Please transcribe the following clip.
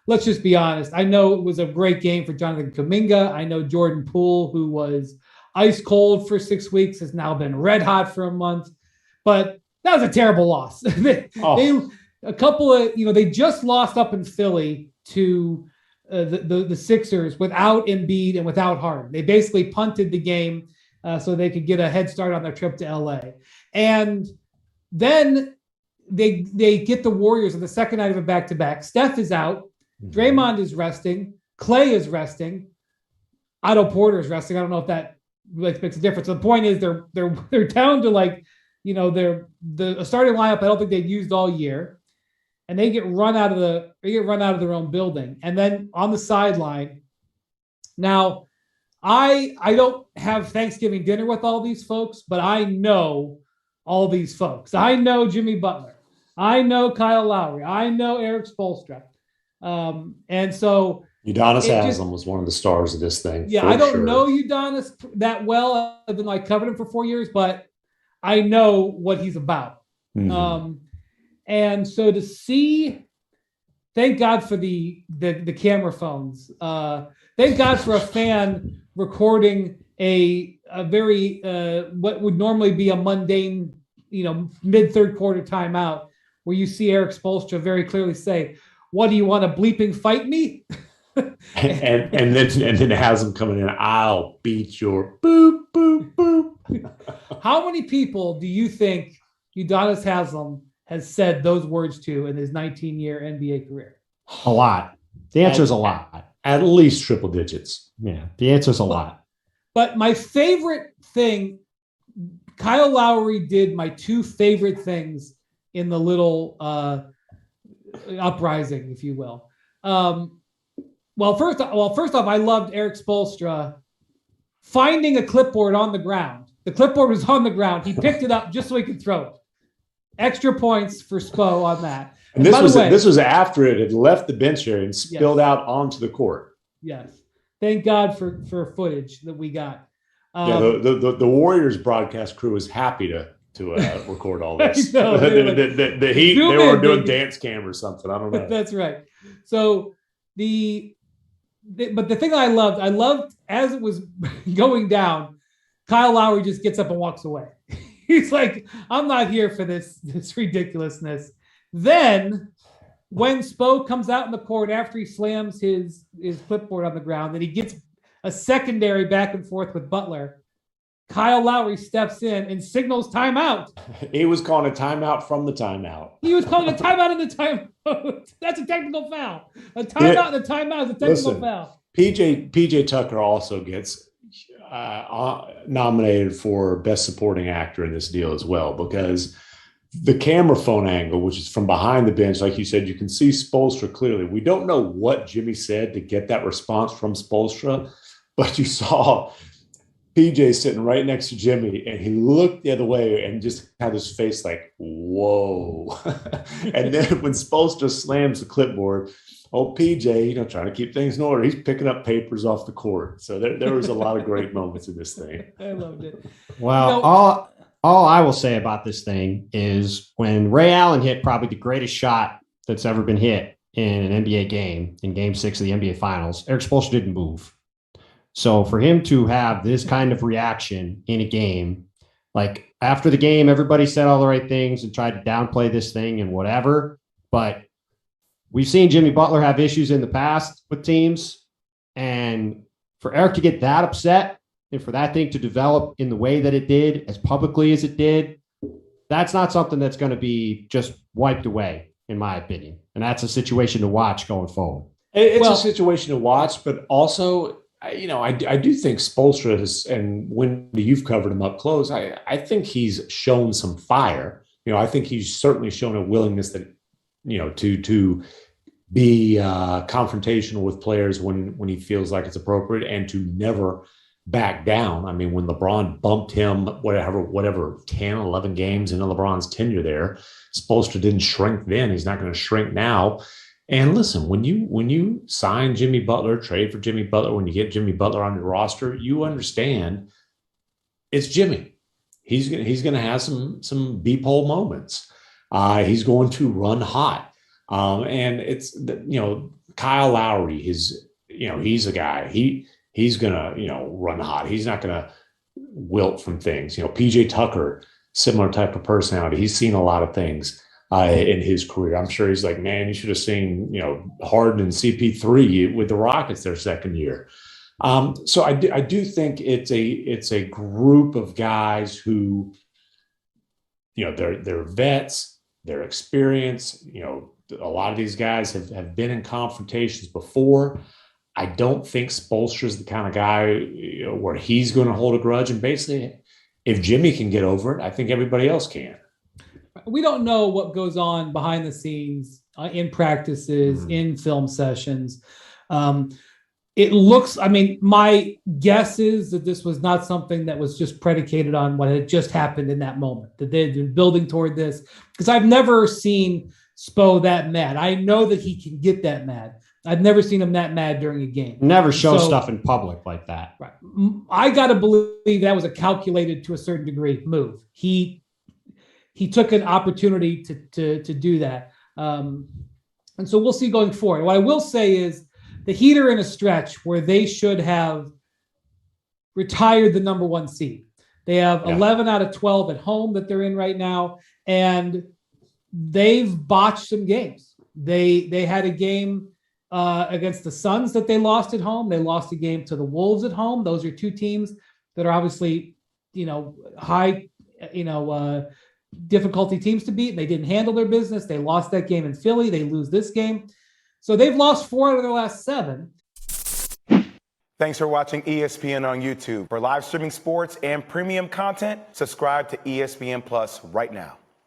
let's just be honest. I know it was a great game for Jonathan Kuminga. I know Jordan Poole, who was ice cold for 6 weeks, has now been red hot for a month. But that was a terrible loss. They a couple of they just lost up in Philly to the Sixers without Embiid and without Harden. They basically punted the game so they could get a head start on their trip to LA. And then they get the Warriors on the second night of a back-to-back. Steph is out. Draymond is resting. Clay is resting. Otto Porter is resting. I don't know if that makes a difference. So the point is they're down to the starting lineup. I don't think they've used all year, and they get run out of their own building. And then on the sideline, now I don't have Thanksgiving dinner with all these folks, but I know all these folks. I know Jimmy Butler. I know Kyle Lowry. I know Erik Spoelstra. And so Udonis Haslem was one of the stars of this thing. Yeah, I don't know Udonis that well. I've been covered him for 4 years, but I know what he's about. Mm-hmm. And so to see, thank God for the camera phones. Thank God for a fan recording a very what would normally be a mundane, mid third quarter timeout, where you see Erik Spoelstra very clearly say, "What do you want to bleeping fight me?" and then has him coming in. I'll beat your boop boop boop. How many people do you think Udonis Haslem has said those words to in his 19-year NBA career? A lot. The answer is a lot. At least triple digits. Yeah, the answer is a lot. But my favorite thing, Kyle Lowry did my two favorite things in the little uprising, if you will. First off, I loved Erik Spoelstra finding a clipboard on the ground. The clipboard was on the ground. He picked it up just so he could throw it. Extra points for Spo on that. And this was after it had left the bench area and spilled out onto the court. Yes. Thank God for footage that we got. The Warriors broadcast crew was happy to record all this. Know, the Heat, they were doing dance cam or something. I don't know. That's right. So but the thing I loved as it was going down, Kyle Lowry just gets up and walks away. He's like, I'm not here for this ridiculousness. Then when Spo comes out in the court after he slams his clipboard on the ground, and he gets a secondary back and forth with Butler, Kyle Lowry steps in and signals timeout. He was calling a timeout from the timeout. He was calling a timeout in the timeout. That's a technical foul. A timeout in the timeout is a technical foul. PJ Tucker also gets nominated for Best Supporting Actor in this deal as well, because the camera phone angle, which is from behind the bench, like you said, you can see Spoelstra clearly. We don't know what Jimmy said to get that response from Spoelstra, but you saw PJ sitting right next to Jimmy, and he looked the other way and just had his face like, whoa. And then when Spoelstra slams the clipboard, PJ, trying to keep things in order, he's picking up papers off the court. So there was a lot of great moments in this thing. I loved it. Well, all I will say about this thing is when Ray Allen hit probably the greatest shot that's ever been hit in an NBA game, in Game 6 of the NBA Finals, Erik Spoelstra didn't move. So for him to have this kind of reaction in a game, like after the game, everybody said all the right things and tried to downplay this thing and whatever, but we've seen Jimmy Butler have issues in the past with teams, and for Erik to get that upset and for that thing to develop in the way that it did, as publicly as it did, that's not something that's going to be just wiped away, in my opinion. And that's a situation to watch going forward. It's a situation to watch, but also, I do think Spoelstra has, and when you've covered him up close, I think he's shown some fire. I think he's certainly shown a willingness that, to be confrontational with players when he feels like it's appropriate, and to never back down. I mean, when LeBron bumped him, whatever 10, 11 games into LeBron's tenure there, Spoelstra didn't shrink then. He's not going to shrink now. And listen, when you sign Jimmy Butler, trade for Jimmy Butler, when you get Jimmy Butler on your roster, you understand it's Jimmy. He's going to have some beep hole moments. He's going to run hot. And it's, Kyle Lowry, he's a guy. He's gonna, run hot. He's not gonna wilt from things. PJ Tucker, similar type of personality. He's seen a lot of things in his career. I'm sure he's like, man, you should have seen, Harden and CP3 with the Rockets their second year. So I do think it's a group of guys who, they're vets, they're experienced. A lot of these guys have been in confrontations before. I don't think Spoelstra is the kind of guy where he's going to hold a grudge. And basically, if Jimmy can get over it, I think everybody else can. We don't know what goes on behind the scenes in practices, in film sessions. It looks, my guess is that this was not something that was just predicated on what had just happened in that moment, that they had been building toward this. Because I've never seen Spo that mad. I know that he can get that mad. I've never seen him that mad during a game. Never show stuff in public like that. Right. I got to believe that was a calculated, to a certain degree, move. He took an opportunity to do that. And so we'll see going forward. What I will say is the Heat are in a stretch where they should have retired the number one seed. They have 11 out of 12 at home that they're in right now, and they've botched some games. They had a game against the Suns that they lost at home. They lost a game to the Wolves at home. Those are two teams that are obviously, high, difficulty teams to beat. They didn't handle their business. They lost that game in Philly. They lose this game. So they've lost 4 out of their last 7. Thanks for watching ESPN on YouTube. For live streaming sports and premium content, subscribe to ESPN Plus right now.